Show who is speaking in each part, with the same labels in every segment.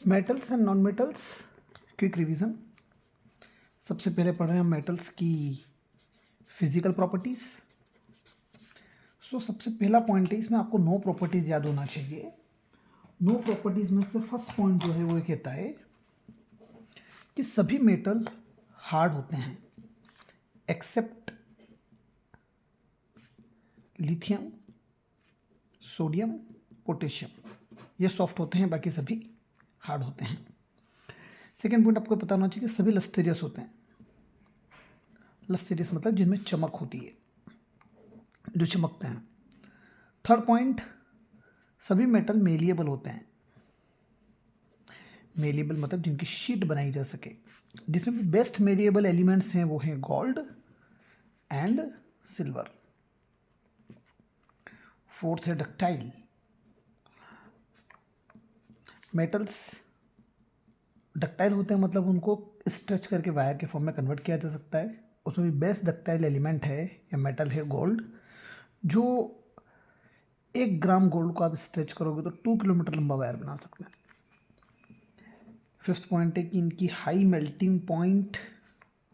Speaker 1: Metals and non metals quick revision. सबसे पहले पढ़ रहे हैं हम मेटल्स की फिजिकल प्रॉपर्टीज़। सबसे पहला पॉइंट है, इसमें आपको नो प्रॉपर्टीज़ याद होना चाहिए। नो प्रॉपर्टीज़ में से फर्स्ट पॉइंट जो है वो कहता है कि सभी मेटल हार्ड होते हैं एक्सेप्ट लिथियम, सोडियम, पोटेशियम। ये सॉफ्ट होते हैं, बाकी सभी हार्ड होते हैं। सेकेंड पॉइंट आपको पता होना चाहिए कि सभी लस्टेरियस होते हैं। लस्टेरियस मतलब जिनमें चमक होती है, जो चमकते हैं। थर्ड पॉइंट, सभी मेटल मेलिएबल होते हैं। मेलिएबल मतलब जिनकी शीट बनाई जा सके। जिसमें बेस्ट मेलिएबल एलिमेंट्स हैं वो हैं गोल्ड एंड सिल्वर। फोर्थ है डक्टाइल। मेटल्स डक्टाइल होते हैं मतलब उनको स्ट्रेच करके वायर के फॉर्म में कन्वर्ट किया जा सकता है। उसमें भी बेस्ट डक्टाइल एलिमेंट है या मेटल है गोल्ड। जो 1 ग्राम गोल्ड को आप स्ट्रेच करोगे तो 2 किलोमीटर लंबा वायर बना सकते हैं। फिफ्थ पॉइंट है कि इनकी हाई मेल्टिंग पॉइंट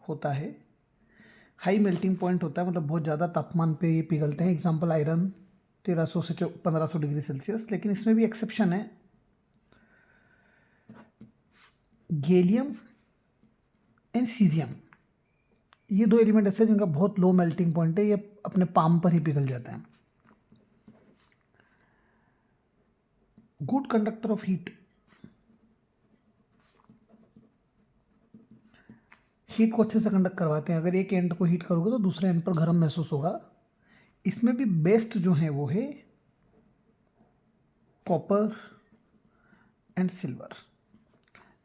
Speaker 1: होता है। हाई मेल्टिंग पॉइंट होता है मतलब बहुत ज़्यादा तापमान पे ये पिघलते हैं। एग्जांपल आयरन 1300 से 1500 डिग्री सेल्सियस। लेकिन इसमें भी एक्सेप्शन है, गैलियम एंड सीजियम। ये 2 एलिमेंट ऐसे हैं जिनका बहुत लो मेल्टिंग पॉइंट है, ये अपने पाम पर ही पिघल जाते हैं। Good conductor of heat. Heat को अच्छे से कंडक्ट करवाते हैं। अगर एक एंड को हीट करोगे तो दूसरे एंड पर गर्म महसूस होगा। इसमें भी बेस्ट जो है वो है कॉपर एंड सिल्वर।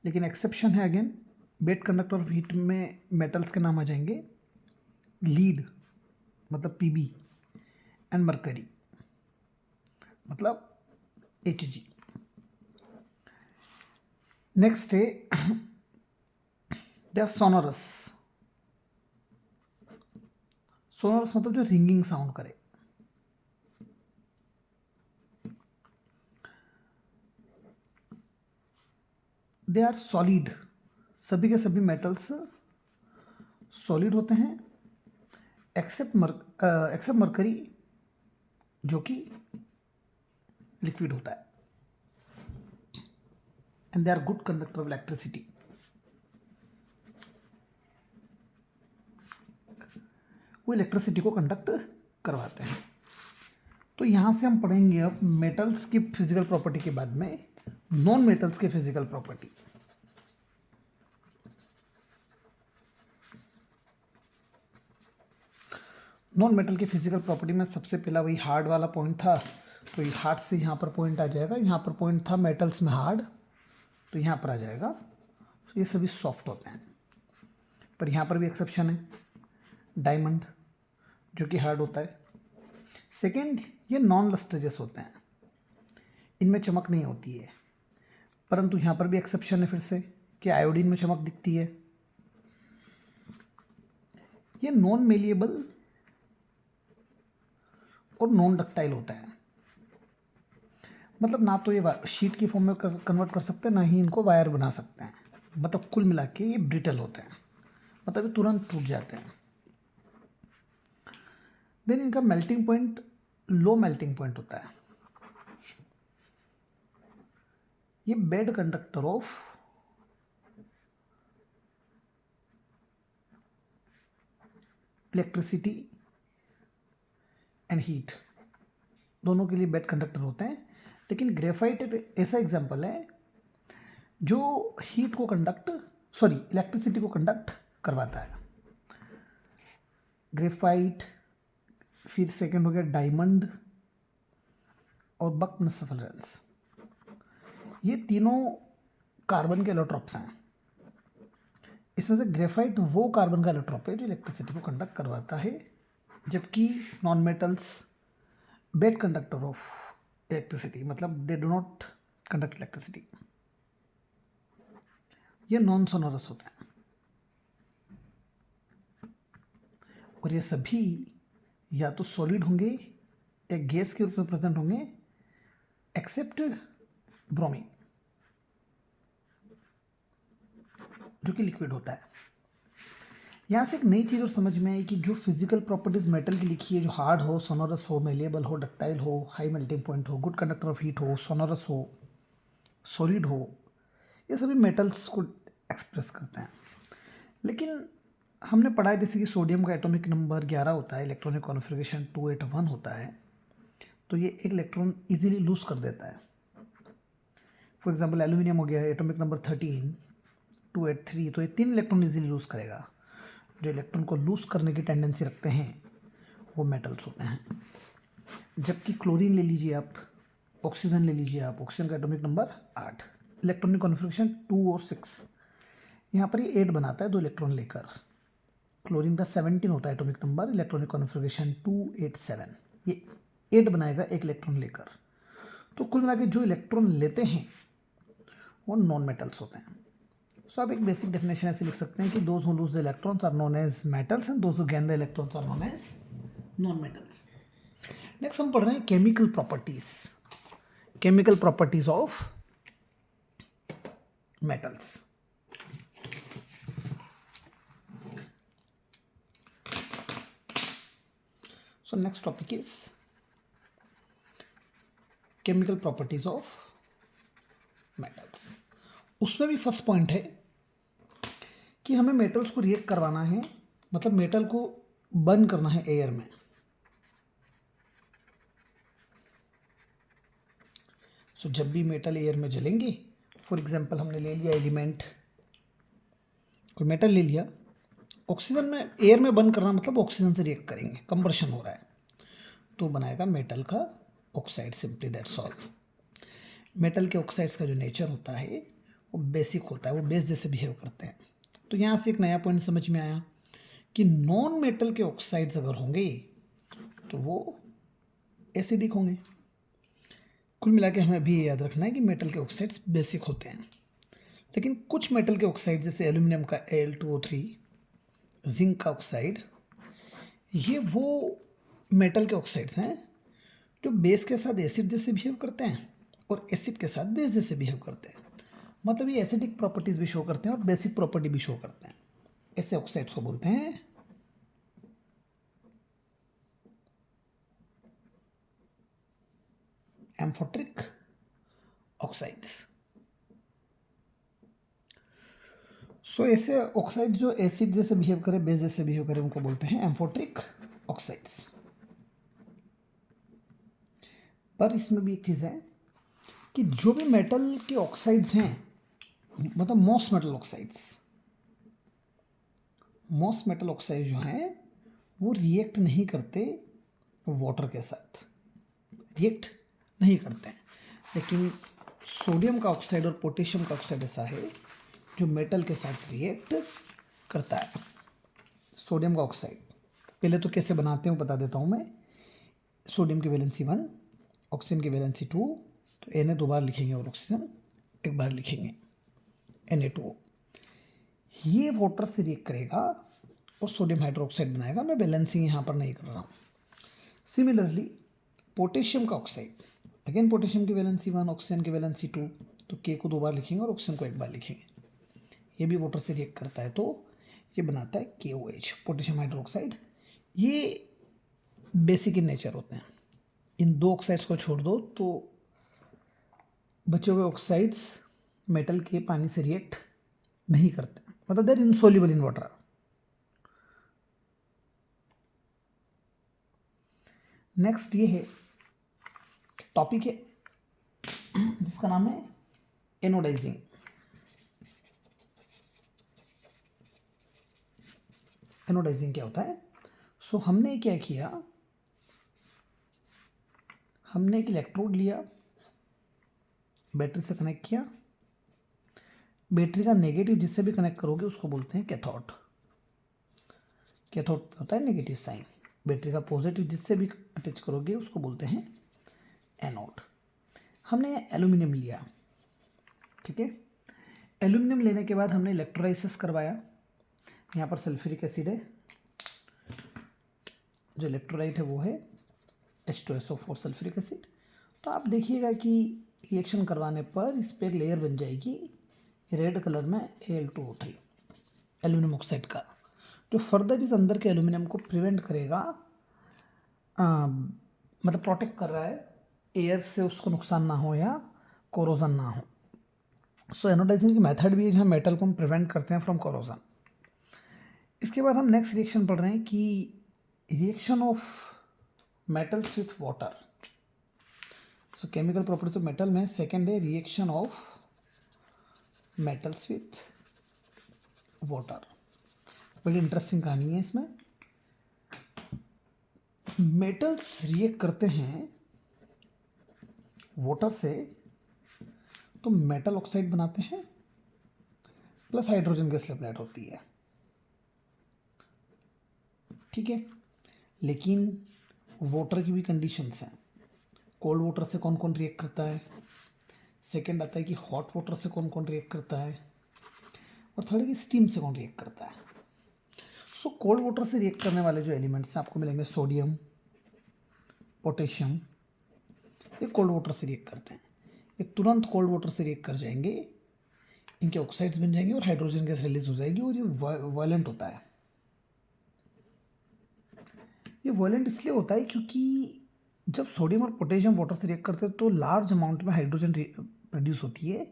Speaker 1: लेकिन एक्सेप्शन है again, best conductor of heat में मेटल्स के नाम आ जाएंगे लीड मतलब पीबी एंड मरकरी मतलब Hg। नेक्स्ट है दे आर सोनोरस। सोनोरस मतलब जो रिंगिंग साउंड करे। They are solid. सभी के सभी मेटल्स सॉलिड होते हैं एक्सेप्ट मरकरी जो कि लिक्विड होता है। And they are good conductor of electricity. वो इलेक्ट्रिसिटी को कंडक्ट करवाते हैं। तो यहाँ से हम पढ़ेंगे अब मेटल्स की फिजिकल प्रॉपर्टी के बाद में नॉन मेटल्स की फिजिकल प्रॉपर्टी। नॉन मेटल की फिजिकल प्रॉपर्टी में सबसे पहला वही हार्ड वाला पॉइंट था, तो ये हार्ड से यहाँ पर पॉइंट आ जाएगा। यहाँ पर पॉइंट था मेटल्स में हार्ड, तो यहाँ पर आ जाएगा। तो ये सभी सॉफ्ट होते हैं, पर यहाँ पर भी एक्सेप्शन है, डायमंड जो कि हार्ड होता है। सेकेंड, ये नॉन लस्ट्रियस होते हैं, इनमें चमक नहीं होती है। परंतु यहाँ पर भी एक्सेप्शन है फिर से कि आयोडीन में चमक दिखती है। ये नॉन मेलिएबल और नॉन डक्टाइल होता है। मतलब ना तो ये शीट की फॉर्म में कन्वर्ट कर सकते हैं, ना ही इनको वायर बना सकते हैं। मतलब कुल मिला के ये ब्रिटल होते हैं, मतलब ये तुरंत टूट जाते हैं। देन इनका melting point low melting point होता है। ये bed conductor of electricity and heat, दोनों के लिए बेड कंडक्टर होते हैं। लेकिन ग्रेफाइट एक ऐसा एग्जाम्पल है जो हीट को इलेक्ट्रिसिटी को कंडक्ट करवाता है। ग्रेफाइट, फिर सेकंड हो गया डायमंड और बकमसफलरेंस। ये तीनों कार्बन के एलोट्रॉप्स हैं। इसमें से ग्रेफाइट वो कार्बन का एलोट्रॉप है जो इलेक्ट्रिसिटी को कंडक्ट करवाता है, जबकि non metals bad conductor of electricity मतलब they do not conduct electricity. ये नॉन सोनोरस होते हैं और ये सभी या तो सॉलिड होंगे या गैस के रूप में प्रेजेंट होंगे एक्सेप्ट ब्रोमीन। जो कि लिक्विड होता है। यहाँ से एक नई चीज़ और समझ में आई कि जो फिजिकल प्रॉपर्टीज़ मेटल की लिखी है, जो हार्ड हो, सोनोरस हो, मेलिएबल हो, डक्टाइल हो, हाई मेल्टिंग पॉइंट हो, गुड कंडक्टर ऑफ हीट हो, सोनोरस हो, सॉलिड हो, ये सभी मेटल्स को एक्सप्रेस करते हैं। लेकिन हमने पढ़ा है जैसे कि सोडियम का एटॉमिक नंबर 11 होता है, इलेक्ट्रॉनिक कॉन्फ़िगरेशन 281 होता है, तो ये एक इलेक्ट्रॉन इजीली लूज कर देता है। फॉर एग्जांपल एल्यूमिनियम हो गया है, एटॉमिक नंबर 13 283, तो ये 3 इलेक्ट्रॉन इजीली लूज करेगा। जो इलेक्ट्रॉन को लूज करने की टेंडेंसी रखते हैं वो मेटल्स होते हैं। जबकि क्लोरीन ले लीजिए आप, ऑक्सीजन ले लीजिए आप, ऑक्सीजन का एटॉमिक नंबर 8, इलेक्ट्रॉनिक कॉन्फ़िगरेशन 2 और 6, यहाँ पर ये 8 बनाता है 2 इलेक्ट्रॉन लेकर। क्लोरीन का 17 होता है एटॉमिक नंबर, इलेक्ट्रॉनिक कॉन्फ़िगरेशन 287, ये 8 बनाएगा 1 इलेक्ट्रॉन लेकर। तो कुल मिला के जो इलेक्ट्रॉन लेते हैं वो नॉन मेटल्स होते हैं। सो आप एक बेसिक डेफिनेशन ऐसे लिख सकते हैं कि those who lose the electrons are known as metals and those who gain the electrons are known as non metals. Next हम पढ़ रहे हैं chemical properties, chemical properties of metals. So next topic is chemical properties of metals. उसमें भी first point है कि हमें metals को रिएक्ट करवाना है, मतलब मेटल को बर्न करना है एयर में। सो जब भी मेटल एयर में जलेंगे, फॉर एग्जांपल हमने ले लिया एलिमेंट, कोई मेटल ले लिया, ऑक्सीजन में एयर में बर्न करना मतलब ऑक्सीजन से रिएक्ट करेंगे, कंबर्शन हो रहा है, तो बनाएगा मेटल का oxide, simply that's all. Metal के ऑक्साइड्स का जो नेचर होता है वो बेसिक होता है, वो बेस जैसे बिहेव करते हैं। तो यहाँ से एक नया पॉइंट समझ में आया कि नॉन मेटल के ऑक्साइड्स अगर होंगे तो वो एसिडिक होंगे। कुल मिला के हमें भी याद रखना है कि मेटल के ऑक्साइड्स बेसिक होते हैं, लेकिन कुछ मेटल के ऑक्साइड जैसे एल्यूमिनियम का Al2O3, जिंक का ऑक्साइड, ये वो मेटल के ऑक्साइड्स हैं जो बेस के साथ एसिड जैसे बिहेव करते हैं और एसिड के साथ बेस जैसे बिहेव करते हैं। मतलब ये एसिडिक प्रॉपर्टीज भी शो करते हैं और बेसिक प्रॉपर्टी भी शो करते हैं। ऐसे ऑक्साइड्स को बोलते हैं एम्फोट्रिक ऑक्साइड्स। सो ऐसे ऑक्साइड जो एसिड जैसे बिहेव करे, बेस जैसे बिहेव करे, उनको बोलते हैं एम्फोट्रिक ऑक्साइड्स। पर इसमें भी एक चीज़ है कि जो भी मेटल के ऑक्साइड्स हैं, मतलब मोस्ट मेटल ऑक्साइड जो हैं वो रिएक्ट नहीं करते वाटर के साथ, रिएक्ट नहीं करते हैं। लेकिन सोडियम का ऑक्साइड और पोटेशियम का ऑक्साइड ऐसा है जो मेटल के साथ रिएक्ट करता है। सोडियम का ऑक्साइड पहले तो कैसे बनाते हैं वो बता देता हूँ मैं। सोडियम की वैलेंसी 1, ऑक्सीजन की वैलेंसी 2, तो Na 2 बार लिखेंगे और ऑक्सीजन 1 बार लिखेंगे, Na2O। ये वाटर से रिएक्ट करेगा और सोडियम हाइड्रोक्साइड बनाएगा। मैं बैलेंसिंग यहाँ पर नहीं कर रहा हूँ। सिमिलरली पोटेशियम का ऑक्साइड, अगेन पोटेशियम की वैलेंसी 1, ऑक्सीजन की वैलेंसी 2, तो K को 2 बार लिखेंगे और ऑक्सीजन को 1 बार लिखेंगे। ये भी वाटर से रिएक्ट करता है, तो ये बनाता है KOH, पोटेशियम हाइड्रोक्साइड। ये बेसिक इन नेचर होते हैं। इन 2 ऑक्साइड्स को छोड़ दो तो बचे हुए ऑक्साइड्स मेटल के पानी से रिएक्ट नहीं करते, मतलब देर इनसोल्यूबल इन वाटर। नेक्स्ट ये है टॉपिक है जिसका नाम है एनोडाइजिंग। एनोडाइजिंग क्या होता है? सो हमने क्या किया, हमने एक इलेक्ट्रोड लिया, बैटरी से कनेक्ट किया, बैटरी का नेगेटिव जिससे भी कनेक्ट करोगे उसको बोलते हैं कैथोड। कैथोड होता है नेगेटिव साइन। बैटरी का पॉजिटिव जिससे भी अटैच करोगे उसको बोलते हैं एनोड। हमने एल्यूमिनियम लिया, ठीक है। एल्यूमिनियम लेने के बाद हमने इलेक्ट्रोलाइसिस करवाया। यहाँ पर सल्फ्यूरिक एसिड है, जो इलेक्ट्रोलाइट है वो है H2SO4 सल्फ्यूरिक एसिड। तो आप देखिएगा कि रिएक्शन करवाने पर इस पर एक लेयर बन जाएगी रेड कलर में Al2O3। एल्यूमिनियम ऑक्साइड का, जो फर्दर इस अंदर के एल्यूमिनियम को प्रिवेंट करेगा, मतलब प्रोटेक्ट कर रहा है एयर से, उसको नुकसान ना हो या कोरोजन ना हो। सो एनोडाइजिंग की मेथड भी है जहाँ मेटल को हम प्रिवेंट करते हैं फ्रॉम कोरोजन। इसके बाद हम नेक्स्ट रिएक्शन पढ़ रहे हैं कि reaction of metals with water. So chemical properties of metal में सेकेंड है reaction of metals with water. बड़ी इंटरेस्टिंग कहानी है इसमें। मेटल्स रिएक्ट करते हैं वाटर से तो मेटल ऑक्साइड बनाते हैं, प्लस हाइड्रोजन गैस लिबरेट होती है, ठीक है। लेकिन वाटर की भी कंडीशंस हैं। कोल्ड वाटर से कौन कौन रिएक्ट करता है, सेकंड आता है कि हॉट वाटर से कौन कौन रिएक्ट करता है, और थर्ड है कि स्टीम से कौन रिएक्ट करता है। सो कोल्ड वाटर से रिएक्ट करने वाले जो एलिमेंट्स हैं आपको मिलेंगे सोडियम, पोटेशियम, ये कोल्ड वाटर से रिएक्ट करते हैं। ये तुरंत कोल्ड वाटर से रिएक्ट कर जाएंगे, इनके ऑक्साइड्स बन जाएंगे और हाइड्रोजन गैस रिलीज हो जाएगी, और ये वायलेंट होता है। ये वायलेंट इसलिए होता है क्योंकि जब सोडियम और पोटेशियम वाटर से रिएक्ट करते हैं तो लार्ज अमाउंट में हाइड्रोजन प्रोड्यूस होती है,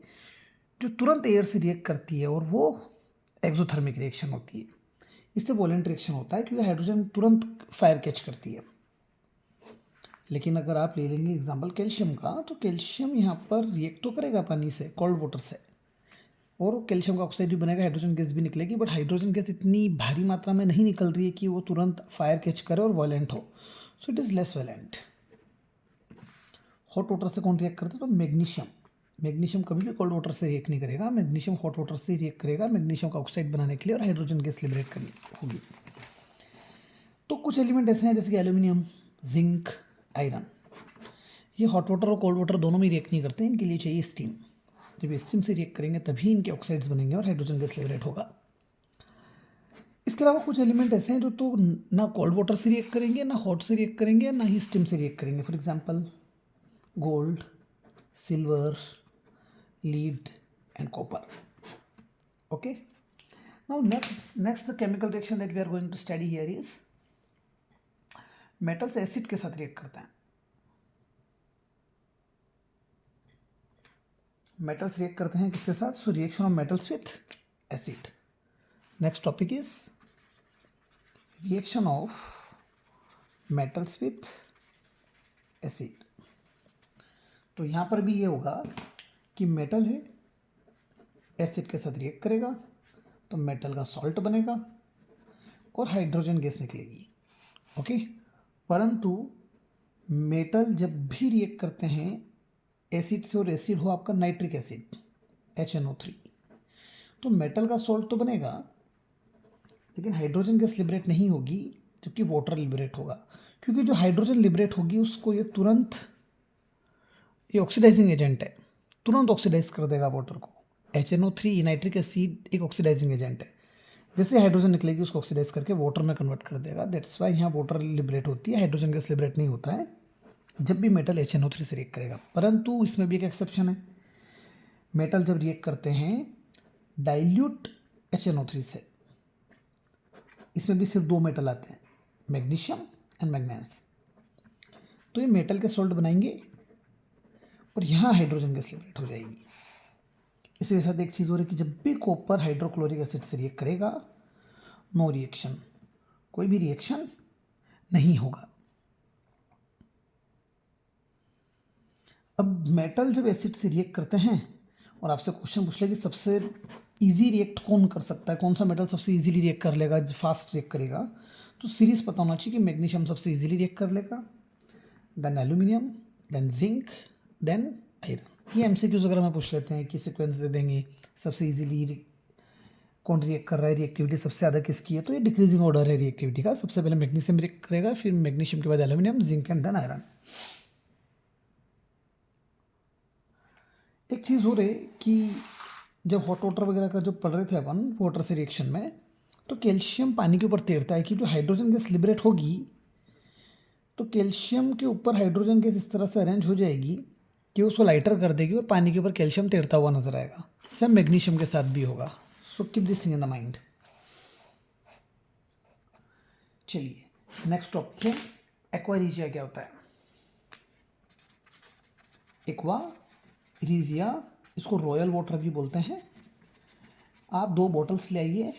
Speaker 1: जो तुरंत एयर से रिएक्ट करती है, और वो एक्सोथर्मिक रिएक्शन होती है। इससे वायलेंट रिएक्शन होता है क्योंकि हाइड्रोजन तुरंत फायर कैच करती है। लेकिन अगर आप ले लेंगे एग्जाम्पल कैल्शियम का, तो कैल्शियम यहाँ पर रिएक्ट तो करेगा पानी से, कोल्ड वाटर से, और कैल्शियम का ऑक्साइड भी बनेगा, हाइड्रोजन गैस भी निकलेगी, बट हाइड्रोजन गैस इतनी भारी मात्रा में नहीं निकल रही है कि वो तुरंत फायर कैच करे और वायलेंट हो। सो it is less violent. Hot water से कौन रिएक्ट करता है, तो मैग्नीशियम। मैग्नीशियम कभी भी कोल्ड वाटर से रिएक्ट नहीं करेगा, मैग्नीशियम हॉट वाटर से रिएक्ट करेगा मैग्नीशियम का ऑक्साइड बनाने के लिए, और हाइड्रोजन गैस लिबरेट करनी होगी। तो कुछ एलिमेंट ऐसे हैं जैसे कि एल्यूमिनियम, जिंक, आयरन, ये हॉट वाटर और कोल्ड वाटर दोनों में रिएक्ट नहीं करते, इनके लिए चाहिए स्टीम। जब ये स्टीम से रिएक्ट करेंगे तभी इनके ऑक्साइड्स बनेंगे और हाइड्रोजन गैस लिबरेट होगा। इसके अलावा कुछ एलिमेंट ऐसे हैं जो तो ना कोल्ड वाटर से रिएक्ट करेंगे, ना हॉट से रिएक्ट करेंगे, ना ही स्टीम से रिएक्ट करेंगे। For example gold, silver, lead and copper. Okay, now next the chemical reaction that we are going to study here is metals acid के साथ रिएक्ट करते हैं। मेटल्स रिएक्ट करते हैं किसके साथ, so reaction of metals with acid. Next topic is reaction of metals with acid. तो यहाँ पर भी ये होगा कि मेटल है, एसिड के साथ रिएक्ट करेगा तो मेटल का सॉल्ट बनेगा और हाइड्रोजन गैस निकलेगी। ओके, परंतु मेटल जब भी रिएक्ट करते हैं एसिड से, और एसिड हो आपका नाइट्रिक एसिड HNO3, तो मेटल का सॉल्ट तो बनेगा लेकिन हाइड्रोजन गैस लिबरेट नहीं होगी, जबकि वाटर लिबरेट होगा। क्योंकि जो हाइड्रोजन लिबरेट होगी उसको ये तुरंत, ये ऑक्सीडाइजिंग एजेंट है, तुरंत ऑक्सीडाइज कर देगा वाटर को। HNO3 नाइट्रिक एसिड एक ऑक्सीडाइजिंग एजेंट है, जैसे हाइड्रोजन निकलेगी उसको ऑक्सीडाइज करके वाटर में कन्वर्ट कर देगा। दैट्स वाई यहाँ वाटर लिबरेट होती है, हाइड्रोजन गैस लिबरेट नहीं होता है जब भी मेटल HNO3 से रिएक्ट करेगा। परंतु इसमें भी एक एक्सेप्शन है, मेटल जब रिएक्ट करते हैं डाइल्यूट HNO3 से, इसमें भी सिर्फ दो मेटल आते हैं, मैग्नीशियम एंड मैग्नेस। तो ये मेटल के सॉल्ट बनाएंगे और यहाँ हाइड्रोजन गैस लिबरेट हो जाएगी। इसके साथ एक चीज़ हो रही है कि जब भी कॉपर हाइड्रोक्लोरिक एसिड से रिएक्ट करेगा, नो रिएक्शन, कोई भी रिएक्शन नहीं होगा। अब मेटल जब एसिड से रिएक्ट करते हैं और आपसे क्वेश्चन पूछ ले कि सबसे इजी रिएक्ट कौन कर सकता है, कौन सा मेटल सबसे इजीली रिएक्ट कर लेगा, फास्ट रिएक्ट करेगा, तो सीरीज पता होना चाहिए कि मैग्नीशियम सबसे इजीली रिएक्ट कर लेगा, then aluminium, then zinc, then iron. ये MCQs अगर हमें पूछ लेते हैं कि सीक्वेंस दे देंगे सबसे इजीली कौन रिएक्ट कर रहा है, रिएक्टिविटी सबसे ज़्यादा किसकी है, तो ये डिक्रीजिंग ऑर्डर है रिएक्टिविटी का। सबसे पहले मैग्नीशियम रिएक्ट करेगा, फिर मैग्नीशियम के बाद aluminium, zinc and then iron. एक चीज़ हो रही कि जब हॉट वाटर वगैरह का जो पढ़ रहे थे अपन वाटर से रिएक्शन में, तो कैल्शियम पानी के ऊपर तैरता है कि जो हाइड्रोजन गैस लिबरेट होगी तो कैल्शियम के ऊपर हाइड्रोजन गैस इस तरह से अरेंज हो जाएगी कि उसको लाइटर कर देगी और पानी के ऊपर कैल्शियम तैरता हुआ नजर आएगा। सेम मैग्नीशियम के साथ भी होगा। So keep this thing in the mind. चलिए नेक्स्ट टॉपिक है एक्वा रीजिया क्या होता है। एक्वा रीजिया, इसको रॉयल वाटर भी बोलते हैं। आप 2 बॉटल्स ले आइए,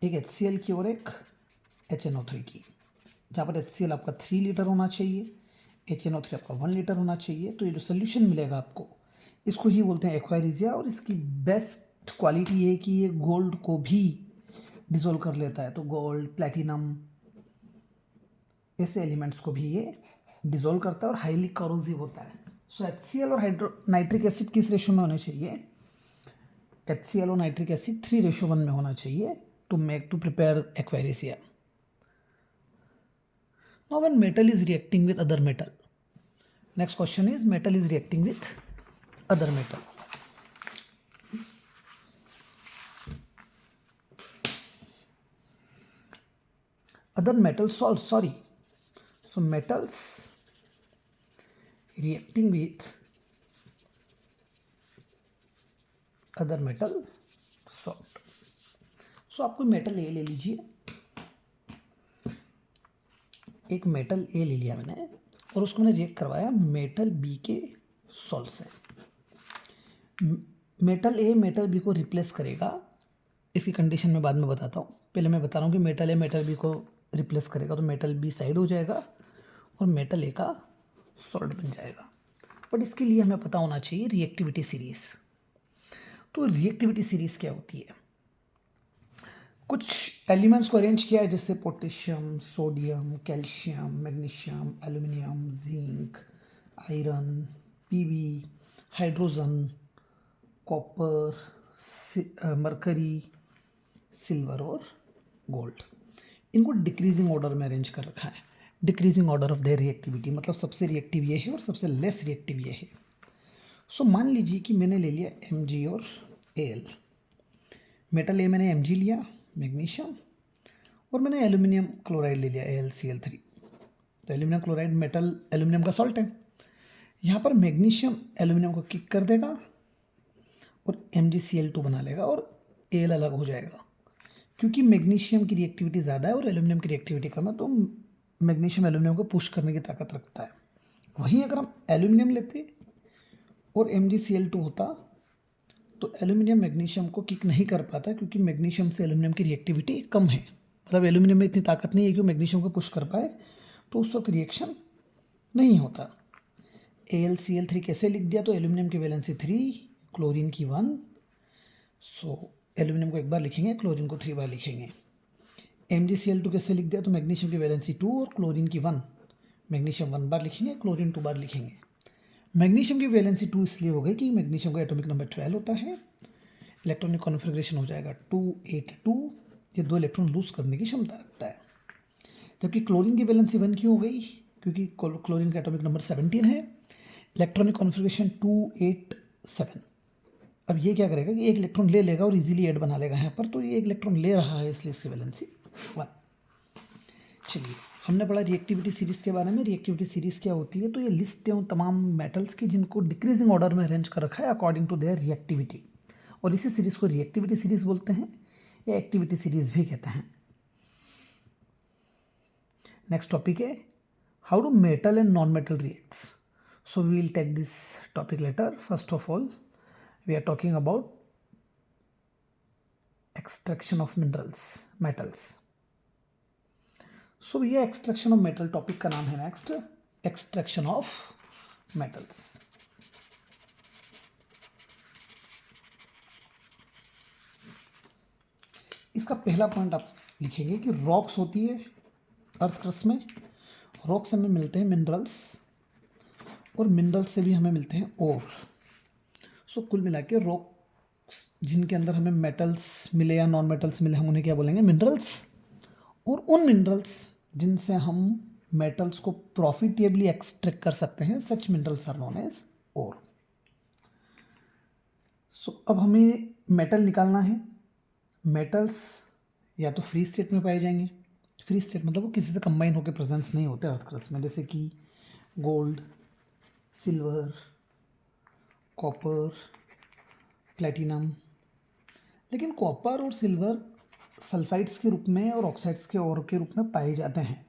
Speaker 1: एक HCl की और एक HNO3 की। जहाँ पर HCl आपका 3 लीटर होना चाहिए, HNO3 आपका 1 लीटर होना चाहिए। तो ये जो सोल्यूशन मिलेगा आपको, इसको ही बोलते हैं एक्वा रीजिया। और इसकी बेस्ट क्वालिटी है कि ये गोल्ड को भी डिज़ोल्व कर लेता है। तो गोल्ड, प्लैटिनम, ऐसे एलिमेंट्स को भी ये डिज़ोल्व करता है और हाईली करोजिव होता है। सो HCl और नाइट्रिक एसिड किस रेशो में होने चाहिए? HCl और नाइट्रिक एसिड 3:1 में होना चाहिए to prepare aqua regia. Now when metal is reacting with other metal, next question is metal is reacting with other metal. Other metal salts, sorry. So metals reacting with other metal salt. So आपको metal ए ले लीजिए, एक metal ए ले लिया मैंने और उसको मैंने रिएक्ट करवाया मेटल बी के सॉल्ट से। मेटल ए मेटल बी को रिप्लेस करेगा, इसकी कंडीशन मैं बाद में बताता हूँ। पहले मैं बता रहा हूँ कि मेटल ए मेटल बी को रिप्लेस करेगा तो मेटल बी साइड हो जाएगा और मेटल ए का सॉल्ट बन जाएगा। बट इसके लिए हमें पता होना चाहिए रिएक्टिविटी सीरीज़। तो रिएक्टिविटी सीरीज़ क्या होती है? कुछ एलिमेंट्स को अरेंज किया है जैसे potassium, sodium, calcium, magnesium, aluminium, zinc, iron, PV, hydrogen, copper, mercury, silver और गोल्ड। इनको डिक्रीजिंग ऑर्डर में अरेंज कर रखा है। Decreasing order of their reactivity, मतलब सबसे रिएक्टिव ये है और सबसे लेस रिएक्टिव ये है। सो मान लीजिए कि मैंने ले लिया Mg और Al। मेटल ए मैंने Mg लिया, मैग्नीशियम, और मैंने एल्यूमिनियम क्लोराइड ले लिया AlCl3। तो एल्यूमिनियम क्लोराइड मेटल एल्यूमिनियम का सॉल्ट है। यहाँ पर मैग्नीशियम एल्यूमिनियम को किक कर देगा और MgCl2 बना लेगा और Al अलग हो जाएगा। क्योंकि मैग्नीशियम की रिएक्टिविटी ज़्यादा है और एल्यूमिनियम की रिएक्टिविटी कम है, तो मैग्नीशियम एल्यूमिनियम को पुश करने की ताकत रखता है। वहीं अगर हम एल्यूमिनियम लेते और MgCl2 होता तो एल्यूमिनियम मैग्नीशियम को किक नहीं कर पाता, क्योंकि मैग्नीशियम से एल्यूमिनियम की रिएक्टिविटी कम है। मतलब एल्यूमिनियम में इतनी ताकत नहीं है कि वो मैग्नीशियम को पुश कर पाए, तो उस वक्त रिएक्शन नहीं होता। AlCl3 कैसे लिख दिया? तो एल्यूमिनियम की वैलेंसी 3, क्लोरीन की 1। सो एल्यूमिनियम को एक बार लिखेंगे, क्लोरीन को 3 बार लिखेंगे। MgCl2 कैसे लिख दिया? तो मैग्नीशियम की वैलेंसी 2 और क्लोरीन की 1। मैग्नीशियम 1 बार लिखेंगे, क्लोरीन 2 बार लिखेंगे। मैग्नीशियम की वैलेंसी 2 इसलिए हो गई कि मैग्नीशियम का एटॉमिक नंबर 12 होता है। इलेक्ट्रॉनिक कॉन्फ़िगरेशन हो जाएगा 282। ये 2 इलेक्ट्रॉन लूज करने की क्षमता रखता है। जबकि क्लोरीन की वैलेंसी 1 क्यों हो गई? क्योंकि क्लोरीन का एटॉमिक नंबर 17 है। Electronic configuration 287। अब ये क्या करेगा कि एक इलेक्ट्रॉन ले लेगा और इजीली 8 बना लेगा यहाँ पर। तो ये एक इलेक्ट्रॉन ले रहा है, इसलिए इसकी वैलेंसी 1। चलिए, हमने पढ़ा रिएक्टिविटी सीरीज़ के बारे में। रिएक्टिविटी सीरीज़ क्या होती है? तो ये लिस्ट है उन तमाम मेटल्स की जिनको डिक्रीजिंग ऑर्डर में अरेंज कर रखा है अकॉर्डिंग टू देयर रिएक्टिविटी, और इसी सीरीज़ को रिएक्टिविटी सीरीज़ बोलते हैं या एक्टिविटी सीरीज़ भी कहते हैं। नेक्स्ट टॉपिक है how do metal and non metal reacts. So we will take this topic later. First of all we are talking about extraction of minerals, metals. So ये extraction of metal topic का नाम है next, extraction of metals. इसका पहला point आप लिखेंगे कि rocks होती है अर्थ क्रस्ट में, रॉक से हमें मिलते हैं मिनरल्स और मिनरल्स से भी हमें मिलते हैं ओर। सो कुल मिला के रॉक्स जिनके अंदर हमें मेटल्स मिले या नॉन मेटल्स मिले, हम उन्हें क्या बोलेंगे? मिनरल्स। और उन मिनरल्स जिनसे हम मेटल्स को प्रॉफिटेबली एक्सट्रैक्ट कर सकते हैं, सच मिनरल्स आर नोन एज ओर। सो अब हमें मेटल निकालना है। मेटल्स या तो फ्री स्टेट में पाए जाएंगे। फ्री स्टेट मतलब वो किसी से कंबाइन होकर प्रेजेंस नहीं होते अर्थ क्रस्ट में, जैसे कि गोल्ड, सिल्वर, कॉपर, प्लैटिनम। लेकिन कॉपर और सिल्वर सल्फाइड्स के रूप में और ऑक्साइड्स के ओर के रूप में पाए जाते हैं।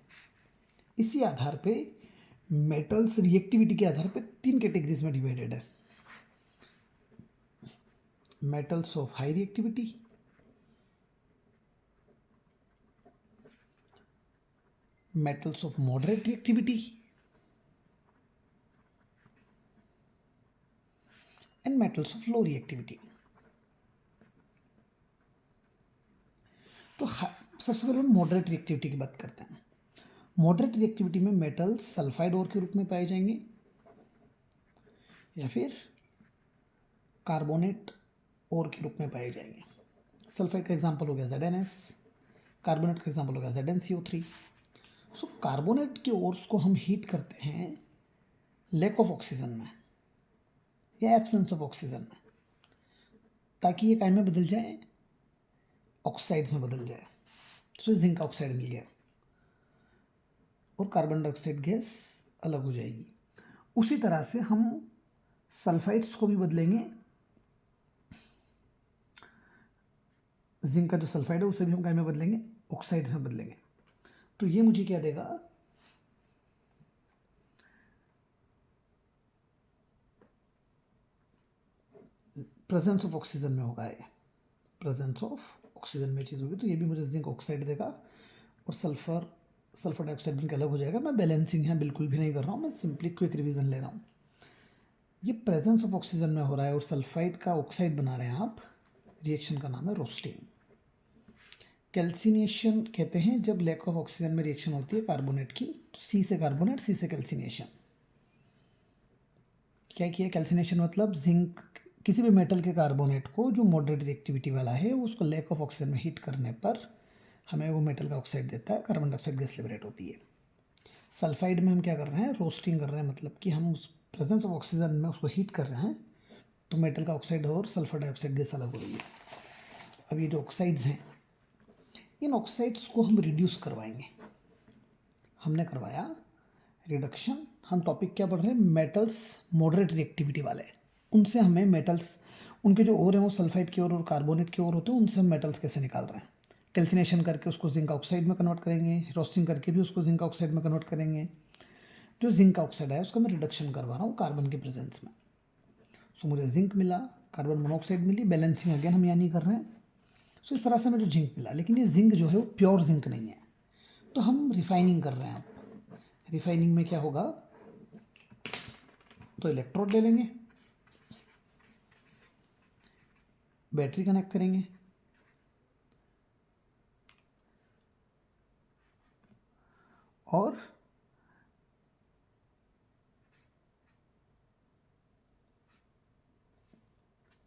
Speaker 1: इसी आधार पे मेटल्स रिएक्टिविटी के आधार पे 3 कैटेगरीज में डिवाइडेड है। Metals of high reactivity, metals of moderate reactivity and metals of low reactivity. तो सबसे पहले हम मॉडरेट रिएक्टिविटी की बात करते हैं। मॉडरेट रिएक्टिविटी में मेटल्स सल्फाइड ओर के रूप में पाए जाएंगे या फिर कार्बोनेट ओर के रूप में पाए जाएंगे। सल्फाइड का एग्जांपल हो गया ZnS, कार्बोनेट का एग्जांपल हो गया ZnCO3। सो कार्बोनेट के ओर्स को हम हीट करते हैं लैक ऑफ ऑक्सीजन में या एब्सेंस ऑफ ऑक्सीजन में, ताकि ये काय में बदल जाए, ऑक्साइड्स में बदल जाए। सो जिंक ऑक्साइड मिल गया और कार्बन डाइऑक्साइड गैस अलग हो जाएगी। उसी तरह से हम सल्फाइड्स को भी बदलेंगे, जिंक का जो सल्फाइड है उसे भी हम काय में बदलेंगे, ऑक्साइड्स में बदलेंगे। तो ये मुझे क्या देगा, प्रेजेंस ऑफ ऑक्सीजन में होगा, ये प्रेजेंस ऑफ ऑक्सीजन में चीज़ होगी। तो ये भी मुझे जिंक ऑक्साइड देगा और सल्फर डाइऑक्साइड बन के अलग हो जाएगा। मैं बैलेंसिंग यहाँ बिल्कुल भी नहीं कर रहा हूँ, मैं सिंपली क्विक रिवीजन ले रहा हूँ। ये प्रेजेंस ऑफ ऑक्सीजन में हो रहा है और सल्फाइड का ऑक्साइड बना रहे हैं आप। रिएक्शन का नाम है रोस्टिंग। कैल्सिनेशन कहते हैं जब लैक ऑफ ऑक्सीजन में रिएक्शन होती है कार्बोनेट की, तो सी से कार्बोनेट, सी से कैल्सिनेशन। क्या किया कैल्सिनेशन मतलब जिंक किसी भी मेटल के कार्बोनेट को जो मॉडरेट रिएक्टिविटी वाला है उसको लैक ऑफ ऑक्सीजन में हीट करने पर हमें वो मेटल का ऑक्साइड देता है, कार्बन डाइऑक्साइड गैस लिबरेट होती है। सल्फाइड में हम क्या कर रहे हैं, रोस्टिंग कर रहे हैं, मतलब कि हम उस प्रेजेंस ऑफ ऑक्सीजन में उसको हीट कर रहे हैं तो मेटल का ऑक्साइड और सल्फर डाइऑक्साइड गैस अलग हो रही है। अब ये जो ऑक्साइड्स हैं, इन ऑक्साइड्स को हम रिड्यूस करवाएंगे। हमने करवाया रिडक्शन। हम टॉपिक क्या पढ़ रहे हैं, मेटल्स मॉडरेट रिएक्टिविटी वाले। उनसे हमें मेटल्स, उनके जो ओर हैं वो सल्फाइड की ओर और कार्बोनेट की ओर होते हैं, उनसे हम मेटल्स कैसे निकाल रहे हैं। कैल्सिनेशन करके उसको जिंक ऑक्साइड में कन्वर्ट करेंगे, रोस्टिंग करके भी उसको जिंक ऑक्साइड में कन्वर्ट करेंगे। जो जिंक ऑक्साइड है उसका मैं रिडक्शन करवा रहा हूँ कार्बन के प्रेजेंस में। सो मुझे जिंक मिला, कार्बन मोनोऑक्साइड मिली, बैलेंसिंग अगेन हम यहाँ नहीं कर रहे हैं। सो इस तरह से मुझे जिंक मिला, लेकिन ये जिंक जो है वो प्योर जिंक नहीं है, तो हम रिफाइनिंग कर रहे हैं। रिफाइनिंग में क्या होगा, तो इलेक्ट्रोड ले लेंगे, बैटरी कनेक्ट करेंगे और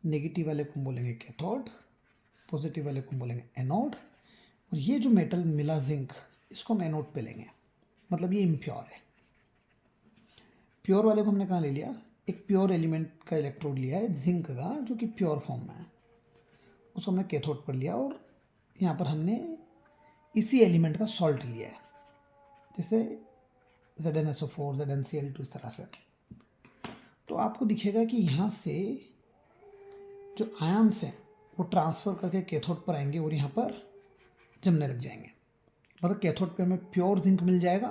Speaker 1: नेगेटिव वाले को बोलेंगे कैथोड, पॉजिटिव वाले को बोलेंगे एनोड। और ये जो मेटल मिला जिंक, इसको हम एनोड पे लेंगे, मतलब ये इम्प्योर है। प्योर वाले को हमने कहाँ ले लिया, एक प्योर एलिमेंट का इलेक्ट्रोड लिया है जिंक का, जो कि प्योर फॉर्म में है, उसको हमने कैथोड पर लिया और यहाँ पर हमने इसी एलिमेंट का सॉल्ट लिया है, जैसे ZnSO4, ZnCl2, इस तरह से। तो आपको दिखेगा कि यहाँ से जो आयन्स हैं वो ट्रांसफ़र करके कैथोड पर आएंगे और यहाँ पर जमने लग जाएंगे। मतलब कैथोड पे हमें प्योर जिंक मिल जाएगा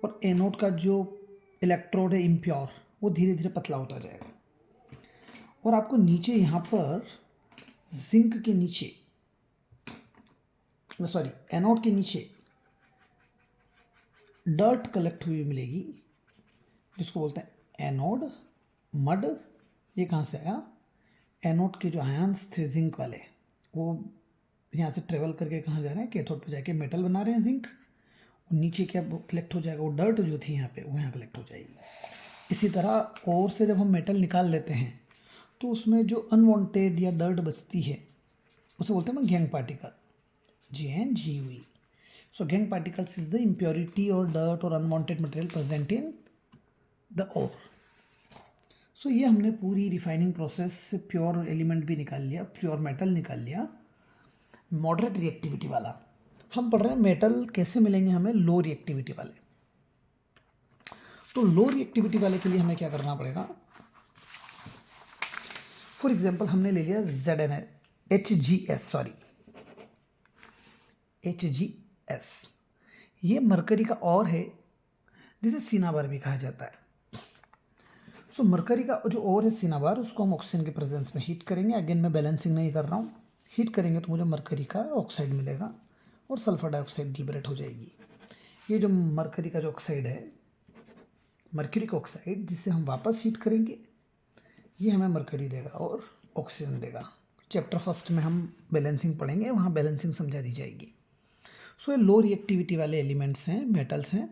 Speaker 1: और एनोड का जो इलेक्ट्रोड है इम्प्योर, वो धीरे धीरे पतला होता जाएगा। और आपको नीचे यहाँ पर जिंक के नीचे, सॉरी एनोड के नीचे डर्ट कलेक्ट हुई मिलेगी, जिसको बोलते हैं एनोड मड। ये कहाँ से आया, एनोड के जो आयन्स थे जिंक वाले, वो यहाँ से ट्रेवल करके कहाँ जा रहे हैं, कैथोड पे जाके मेटल बना रहे हैं जिंक। और नीचे क्या कलेक्ट हो जाएगा, वो डर्ट जो थी यहाँ पे वो यहाँ कलेक्ट हो जाएगी। इसी तरह और से जब हम मेटल निकाल लेते हैं तो उसमें जो अनवांटेड या डर्ट बचती है उसे बोलते हैं gangue particle, GNGUE। So gangue particles is the impurity और डर्ट और unwanted material present in the ore. So ये हमने पूरी रिफाइनिंग प्रोसेस से प्योर एलिमेंट भी निकाल लिया, प्योर मेटल निकाल लिया, मॉडरेट रिएक्टिविटी वाला। हम पढ़ रहे हैं मेटल कैसे मिलेंगे हमें, लो रिएक्टिविटी वाले। तो लो रिएक्टिविटी वाले के लिए हमें क्या करना पड़ेगा, फॉर एग्जांपल हमने ले लिया HGS, सॉरी HgS। ये मरकरी का और है जिसे सिनाबार भी कहा जाता है। सो मरकरी का जो और है सिनाबार, उसको हम ऑक्सीजन के प्रेजेंस में हीट करेंगे। अगेन मैं बैलेंसिंग नहीं कर रहा हूँ। हीट करेंगे तो मुझे मरकरी का ऑक्साइड मिलेगा और सल्फर डाइऑक्साइड लिबरेट हो जाएगी। ये जो मरकरी का जो ऑक्साइड है, मर्क्यूरिक ऑक्साइड, जिसे हम वापस हीट करेंगे, ये हमें मरकरी देगा और ऑक्सीजन देगा। चैप्टर फर्स्ट में हम बैलेंसिंग पढ़ेंगे, वहाँ बैलेंसिंग समझा दी जाएगी। सो ये लो रिएक्टिविटी वाले एलिमेंट्स हैं, मेटल्स हैं,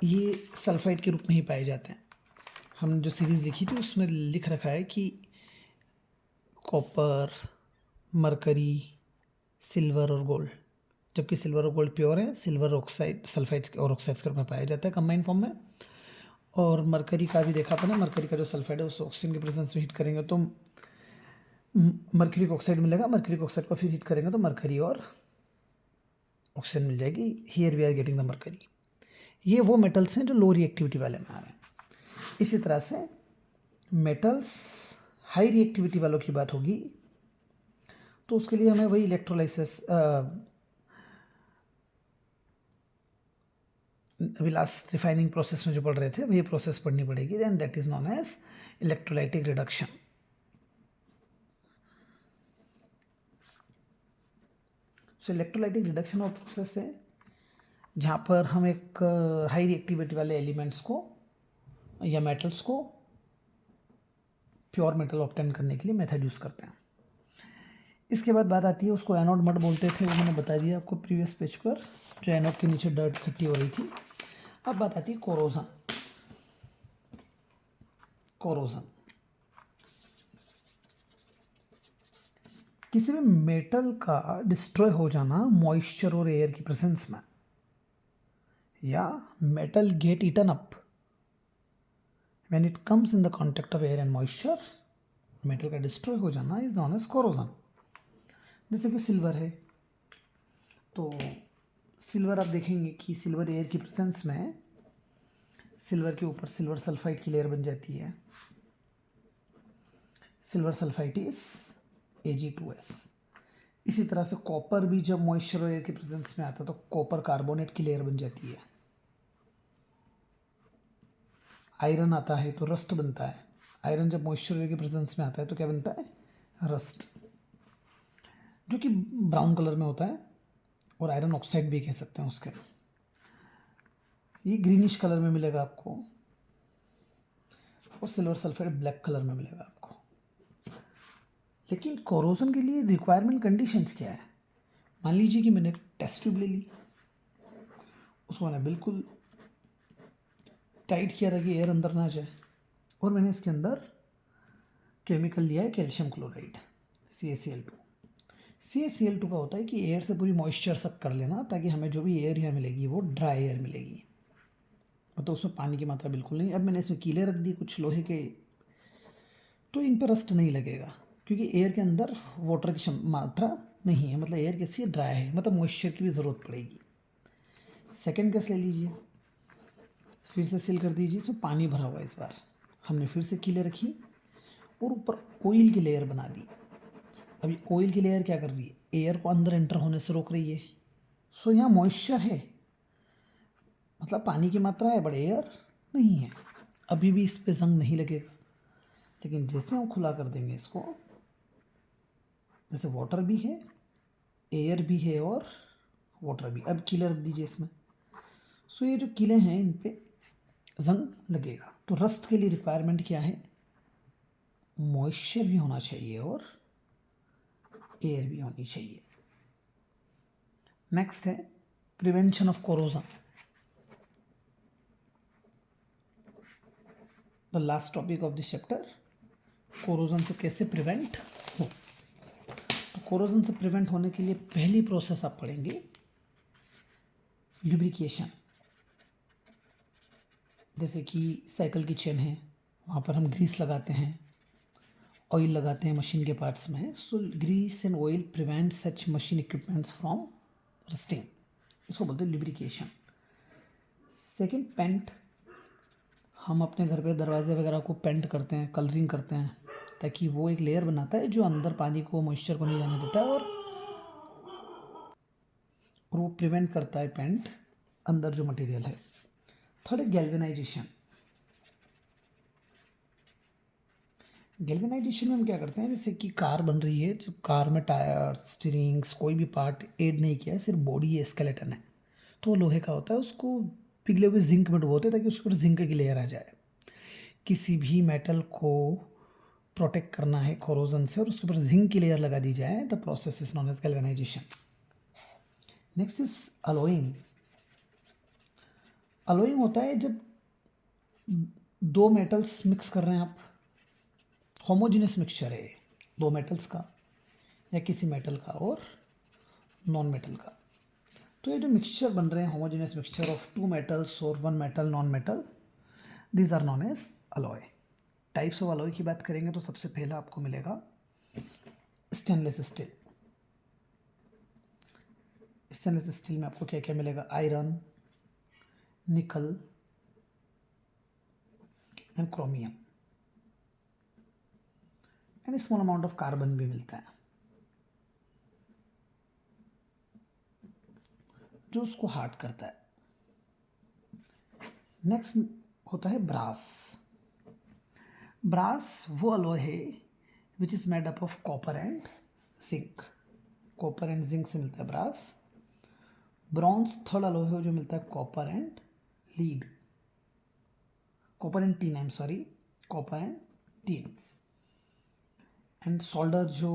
Speaker 1: ये सल्फाइड के रूप में ही पाए जाते हैं। हमने जो सीरीज़ लिखी थी उसमें लिख रखा है कि कॉपर, मरकरी, सिल्वर और गोल्ड, जबकि सिल्वर और गोल्ड प्योर है। सिल्वर ऑक्साइड सल्फाइड्स और ऑक्साइड्स के रूप में पाया जाता है कंबाइन फॉर्म में। और मरकरी का भी देखा था ना, मरकरी का जो सल्फाइड है उस ऑक्सीजन के प्रेजेंस में हीट करेंगे तो मर्क्यूरिक ऑक्साइड मिलेगा। मर्क्यूरिक ऑक्साइड को फिर हीट करेंगे तो मरकरी और ऑक्सीजन मिल जाएगी। Here we are getting the mercury. ये वो मेटल्स हैं जो लो रिएक्टिविटी वाले में आ रहे हैं। इसी तरह से मेटल्स हाई रिएक्टिविटी वालों की बात होगी तो उसके लिए हमें वही इलेक्ट्रोलाइसिस, अभी लास्ट रिफाइनिंग प्रोसेस में जो पढ़ रहे थे वही प्रोसेस पढ़नी पड़ेगी। Then that is known as electrolytic reduction. So electrolytic reduction और प्रोसेस है जहाँ पर हम एक हाई रिएक्टिविटी वाले एलिमेंट्स को या मेटल्स को प्योर मेटल ऑब्टेन करने के लिए मेथड यूज़ करते हैं। इसके बाद बात आती है, उसको एनोड मड बोलते थे, वो मैंने बता दिया आपको प्रीवियस पेज पर, जो एनोड के नीचे डर्ट इकट्ठी हो रही थी। अब बात आती है कोरोजन। कोरोजन किसी भी मेटल का डिस्ट्रॉय हो जाना मॉइस्चर और एयर की प्रेजेंस में, या metal get eaten up when it comes in the contact of air and moisture. Metal का डिस्ट्रॉय हो जाना इज नॉन एज कोरोजन। जैसे कि सिल्वर है, तो सिल्वर आप देखेंगे कि सिल्वर एयर की प्रेजेंस में सिल्वर के ऊपर सिल्वर सल्फाइड की लेयर बन जाती है। Silver sulphide is Ag2S। इसी तरह से कॉपर भी जब मॉइस्चर और एयर के प्रेजेंस में आता है तो कॉपर कार्बोनेट की लेयर बन जाती है। आयरन आता है तो रस्ट बनता है। आयरन जब मॉइस्चर और एयर के प्रेजेंस में आता है तो क्या बनता है? रस्ट, जो कि ब्राउन कलर में होता है, और आयरन ऑक्साइड भी कह सकते हैं उसके। ये ग्रीनिश कलर में मिलेगा आपको, और सिल्वर सल्फाइड ब्लैक कलर में मिलेगा आपको। लेकिन कोरोजन के लिए रिक्वायरमेंट कंडीशंस क्या है? मान लीजिए कि मैंने टेस्ट ट्यूब ले ली, उसको मैंने बिल्कुल टाइट किया ताकि एयर अंदर ना जाए, और मैंने इसके अंदर केमिकल लिया है कैल्शियम क्लोराइड CaCl2। CaCl2 का होता है कि एयर से पूरी मॉइस्चर सक कर लेना, ताकि हमें जो भी एयर यहाँ मिलेगी वो ड्राई एयर मिलेगी, मतलब उसमें पानी की मात्रा बिल्कुल नहीं। अब मैंने इसमें कीले रख दी कुछ लोहे के, तो इन पर रस्ट नहीं लगेगा, क्योंकि एयर के अंदर वाटर की मात्रा नहीं है, मतलब एयर कैसी है? ड्राई है, मतलब मॉइस्चर की भी ज़रूरत पड़ेगी। सेकेंड केस ले लीजिए, फिर से सील कर दीजिए, इसमें पानी भरा हुआ है। इस बार हमने फिर से कीले रखी और ऊपर ऑयल की लेयर बना दी। अभी ऑयल की लेयर क्या कर रही है? एयर को अंदर एंटर होने से रोक रही है। सो यहाँ मॉइस्चर है, मतलब पानी की मात्रा है, बट एयर नहीं है। अभी भी इस पे जंग नहीं लगेगा। लेकिन जैसे हम खुला कर देंगे इसको, जैसे वाटर भी है, एयर भी है और वाटर भी, अब कीले रख दीजिए इसमें। सो ये जो कीले हैं इन पे जंग लगेगा। तो रस्ट के लिए रिक्वायरमेंट क्या है? मॉइस्चर भी होना चाहिए और एयर भी होनी चाहिए। नेक्स्ट है prevention of corrosion. The last topic of this chapter, corrosion से कैसे प्रिवेंट हो। तो कोरोजन से प्रिवेंट होने के लिए पहली प्रोसेस आप पढ़ेंगे लुब्रिकेशन। जैसे कि साइकिल की चेन है, वहाँ पर हम ग्रीस लगाते हैं, ऑयल लगाते हैं मशीन के पार्ट्स में। So grease and oil prevent such machine equipments from rusting, इसको बोलते हैं लुब्रिकेशन। Second, paint. हम अपने घर पे दरवाजे वगैरह को पेंट करते हैं, कलरिंग करते हैं, ताकि वो एक लेयर बनाता है जो अंदर पानी को, मॉइस्चर को नहीं जाने देता है और और वो प्रिवेंट करता है पेंट अंदर जो मटेरियल है। थर्ड है गैल्वेनाइजेशन। गैल्वेनाइजेशन में हम क्या करते हैं, जैसे कि कार बन रही है, जब कार में टायर, स्टीयरिंग्स, कोई भी पार्ट ऐड नहीं किया है, सिर्फ बॉडी है, स्केलेटन है, तो वो लोहे का होता है, उसको पिघले हुए जिंक में डुबोते हैं ताकि उसके ऊपर जिंक की लेयर आ जाए। किसी भी मेटल को प्रोटेक्ट करना है कोरोजन से और उसके ऊपर जिंक की लेयर लगा दी जाए, the process is known as galvanization. Next is alloying. Alloying होता है जब दो मेटल्स मिक्स कर रहे हैं आप, होमोजेनियस मिक्सचर है दो मेटल्स का या किसी मेटल का और नॉन मेटल का, तो ये जो मिक्सचर बन रहे हैं, homogeneous mixture of two metals और one metal non metal, these are known as alloy. Types of alloy की बात करेंगे तो सबसे पहला आपको मिलेगा स्टेनलेस स्टील। स्टेनलेस स्टील में आपको क्या क्या मिलेगा, आयरन, निकल and chromium and small amount of carbon भी मिलता है जो उसको हार्ड करता है। नेक्स्ट होता है ब्रास। ब्रास वो अलॉय है which is made up of copper and zinc. Copper and zinc से मिलता है ब्रास। ब्रॉन्ज थर्ड अलॉय है जो मिलता है copper and lead, copper and tin, I am sorry, copper and tin. And solder जो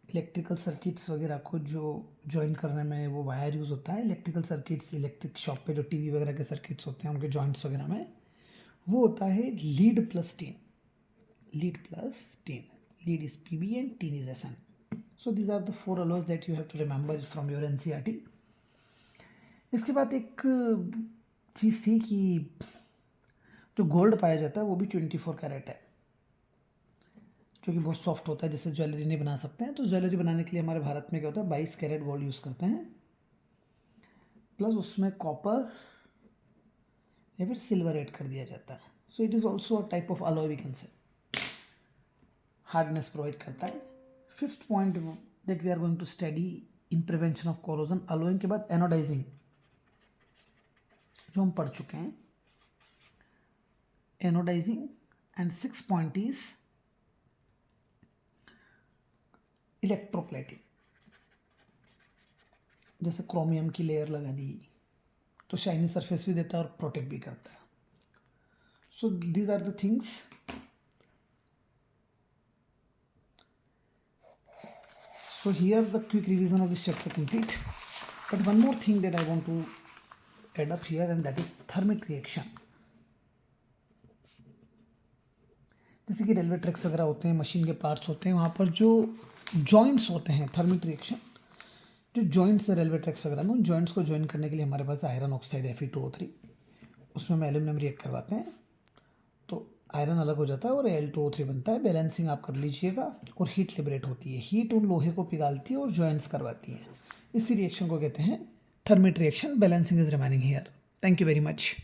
Speaker 1: इलेक्ट्रिकल सर्किट्स वगैरह को जो जॉइन करने में वो वायर यूज़ होता है, इलेक्ट्रिकल सर्किट्स, इलेक्ट्रिक शॉप पे जो टीवी वगैरह के सर्किट्स होते हैं उनके जॉइंट्स वगैरह में, वो होता है lead plus tin. Lead plus tin, lead is Pb and teen is Sn. So these are the four alloys that you have to remember from your NCERT. इसके बाद एक चीज़ थी कि जो गोल्ड पाया जाता है वो भी 24 कैरेट है, जो कि बहुत सॉफ्ट होता है, जिससे ज्वेलरी नहीं बना सकते हैं। तो ज्वेलरी बनाने के लिए हमारे भारत में क्या होता है, 22 कैरेट गोल्ड यूज़ करते हैं, प्लस उसमें कॉपर या फिर सिल्वर ऐड कर दिया जाता है। So it is also a type of alloy, we can say hardness provide करता है। Fifth point that we are going to study in prevention of corrosion, alloying के बाद एनोडाइजिंग जो हम पढ़ चुके हैं, anodizing. And six point is electroplating. जैसे क्रोमियम की लेयर लगा दी तो शाइनी सरफेस भी देता है और प्रोटेक्ट भी करता है। So these are the things. So here the quick revision of this chapter complete, but one more thing that I want to add up here, and that is thermic reaction. जैसे कि railway tracks वगैरह होते हैं, machine के parts होते हैं, वहाँ पर जो जॉइंट्स होते हैं, थर्मिक रिएक्शन, जो जॉइंट्स है रेलवे ट्रैक्स वगैरह में, उन जॉइंट्स को ज्वाइन करने के लिए हमारे पास आयरन ऑक्साइड Fe2O3, उसमें हम एल्यूमिनियम रिएक्ट करवाते हैं तो आयरन अलग हो जाता है और Al2O3 बनता है। बैलेंसिंग आप कर लीजिएगा और हीट लिबरेट होती है। हीट उन लोहे को पिघालती है और जॉइंट्स करवाती है। इसी रिएक्शन को कहते हैं thermic reaction. Balancing is remaining here. Thank you very much.